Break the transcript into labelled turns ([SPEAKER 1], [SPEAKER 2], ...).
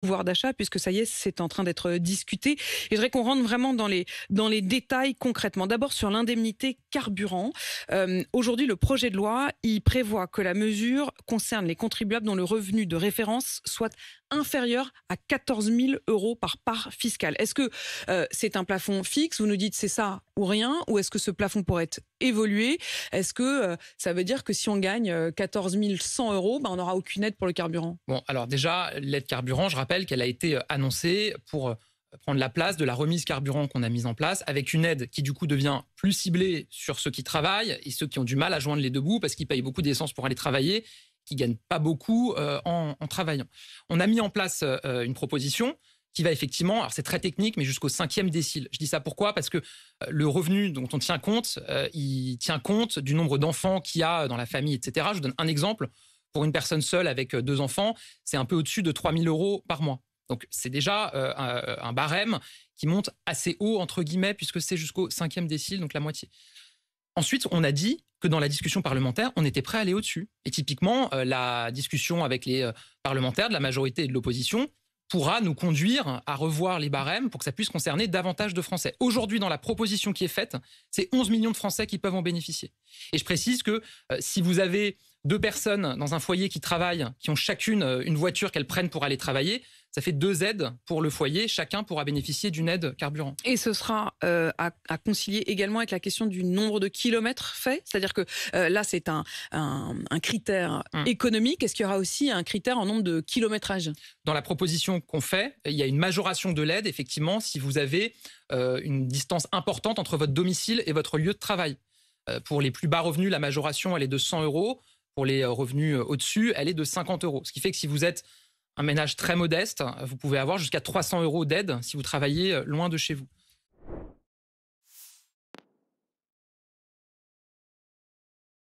[SPEAKER 1] pouvoir d'achat, puisque ça y est, c'est en train d'être discuté. Et je voudrais qu'on rentre vraiment dans les détails concrètement. D'abord sur l'indemnité carburant. Aujourd'hui, le projet de loi, il prévoit que la mesure concerne les contribuables dont le revenu de référence soit inférieur à 14 000 euros par part fiscale. Est-ce que c'est un plafond fixe? Vous nous dites c'est ça ou rien? Ou est-ce que ce plafond pourrait être évolué? Est-ce que ça veut dire que si on gagne 14 100 euros, on n'aura aucune aide pour le carburant?
[SPEAKER 2] Bon, alors déjà, l'aide carburant, je rappelle qu'elle a été annoncée pour prendre la place de la remise carburant qu'on a mise en place, avec une aide qui du coup devient plus ciblée sur ceux qui travaillent et ceux qui ont du mal à joindre les deux bouts parce qu'ils payent beaucoup d'essence pour aller travailler, qui gagnent pas beaucoup en travaillant. On a mis en place une proposition qui va effectivement, alors c'est très technique, mais jusqu'au 5e décile. Je dis ça pourquoi? Parce que le revenu dont on tient compte, il tient compte du nombre d'enfants qu'il y a dans la famille, etc. Je vous donne un exemple. Pour une personne seule avec 2 enfants, c'est un peu au-dessus de 3 000 euros par mois. Donc c'est déjà un barème qui monte assez haut, entre guillemets, puisque c'est jusqu'au 5e décile, donc la moitié. Ensuite, on a dit que dans la discussion parlementaire, on était prêt à aller au-dessus. Et typiquement, la discussion avec les parlementaires de la majorité et de l'opposition pourra nous conduire à revoir les barèmes pour que ça puisse concerner davantage de Français. Aujourd'hui, dans la proposition qui est faite, c'est 11 millions de Français qui peuvent en bénéficier. Et je précise que si vous avez 2 personnes dans un foyer qui travaillent, qui ont chacune une voiture qu'elles prennent pour aller travailler, ça fait 2 aides pour le foyer. Chacun pourra bénéficier d'une aide carburant.
[SPEAKER 1] Et ce sera à concilier également avec la question du nombre de kilomètres faits. C'est-à-dire que là, c'est un critère économique. Est-ce qu'il y aura aussi un critère en nombre de kilométrage?
[SPEAKER 2] Dans la proposition qu'on fait, il y a une majoration de l'aide, effectivement, si vous avez une distance importante entre votre domicile et votre lieu de travail. Pour les plus bas revenus, la majoration, elle est de 100 euros. Pour les revenus au-dessus, elle est de 50 euros. Ce qui fait que si vous êtes un ménage très modeste, vous pouvez avoir jusqu'à 300 euros d'aide si vous travaillez loin de chez vous.